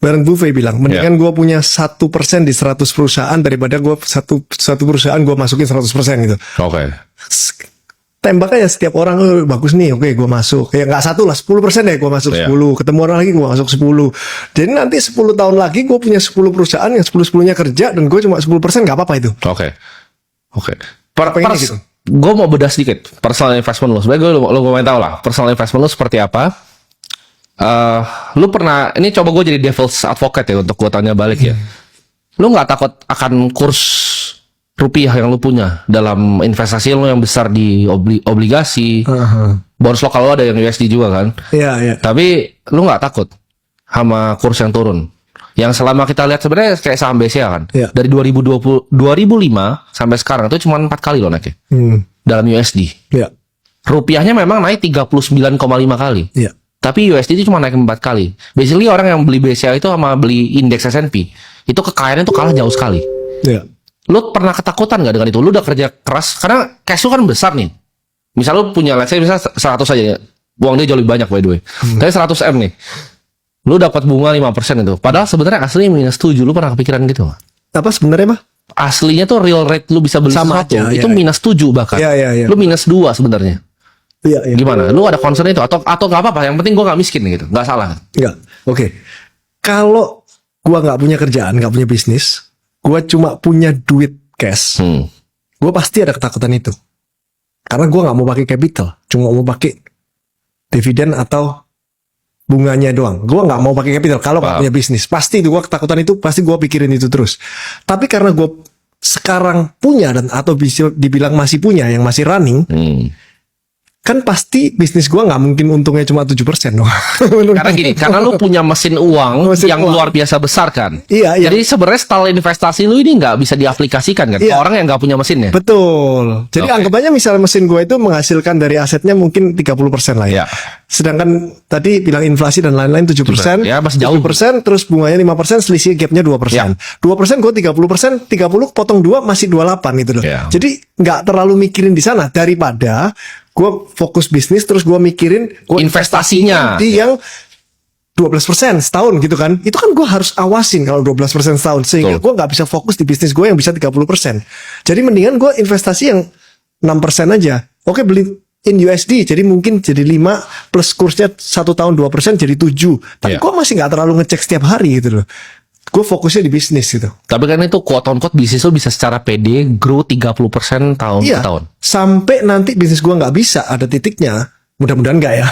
Warren Buffett bilang, mendingan gue punya 1% di 100 perusahaan daripada gue satu perusahaan gue masukin 100% gitu. Oke. Tembak aja setiap orang, bagus nih, oke gue masuk. Ya nggak 1 lah, 10% ya gue masuk 10. Ketemu orang lagi gue masuk 10. Jadi nanti 10 tahun lagi gue punya 10 perusahaan yang 10-10-nya kerja dan gue cuma 10%, nggak apa-apa itu. Oke. Gitu. Gue mau bedah sedikit personal investment lo. Sebenarnya gue mau tahu lah personal investment lo seperti apa. Lu pernah, ini coba gue jadi devil's advocate ya untuk gue tanya balik ya. Lu nggak takut akan kurs rupiah yang lu punya dalam investasi lu yang besar di obligasi, bonds lokal lu ada yang USD juga kan? Iya. Tapi lu nggak takut sama kurs yang turun? Yang selama kita lihat sebenarnya kayak saham BCA kan, dari 2005 sampai sekarang itu cuma 4 kali loh naiknya dalam USD. Rupiahnya memang naik 39,5 kali. Tapi USD itu cuma naik 4 kali. Basically orang yang beli BCA itu sama beli indeks S&P itu kekayaannya itu kalah jauh sekali. Lu pernah ketakutan nggak dengan itu? Lu udah kerja keras karena cash lu kan besar nih. Misal lu punya, let's say misal 100 aja, uang dia jauh lebih banyak by the way. Tapi 100 M nih, lu dapat bunga 5% itu. Padahal sebenarnya aslinya minus 7. Lu pernah kepikiran gitu nggak? Apa sebenarnya mah? Aslinya tuh real rate lu bisa beli sama sesuatu aja, itu minus 7 bahkan. Lu minus 2 sebenarnya. Gimana? Lu ada concern itu atau nggak apa-apa? Yang penting gua nggak miskin gitu, nggak salah. Nggak. Oke. Kalau gua nggak punya kerjaan, nggak punya bisnis, gua cuma punya duit cash, gua pasti ada ketakutan itu. Karena gua nggak mau pakai capital, cuma mau pakai dividen atau bunganya doang. Gua nggak mau pakai capital kalau nggak punya bisnis. Pasti itu gua ketakutan itu, pasti gua pikirin itu terus. Tapi karena gua sekarang punya dan atau bisa dibilang masih punya yang masih running. Kan pasti bisnis gua nggak mungkin untungnya cuma 7% dong. Karena gini, karena lu punya mesin uang yang luar biasa besar kan. Jadi sebenarnya style investasi lu ini nggak bisa diaplikasikan kan ke orang yang nggak punya mesinnya. Betul. Jadi anggap aja misalnya mesin gua itu menghasilkan dari asetnya mungkin 30% lah ya. Sedangkan tadi bilang inflasi dan lain-lain 7%. Ya, masih jauh. 7%, terus bunganya 5%, selisih gapnya 2%. 2% gua 30%, 30 potong 2 masih 28 gitu loh. Jadi nggak terlalu mikirin di sana daripada gue fokus bisnis terus gue mikirin investasinya di yang 12% setahun gitu kan. Itu kan gue harus awasin kalau 12% setahun sehingga gue nggak bisa fokus di bisnis gue yang bisa 30%. Jadi mendingan gue investasi yang 6% aja. Oke, beli in USD jadi mungkin jadi 5 plus kursnya 1 tahun 2% jadi 7. Tapi gue masih nggak terlalu ngecek setiap hari gitu loh. Gue fokusnya di bisnis gitu. Tapi kan itu quote on quote bisnis lo bisa secara PD grow 30% tahun ke tahun. Sampai nanti bisnis gue nggak bisa ada titiknya. Mudah-mudahan nggak ya.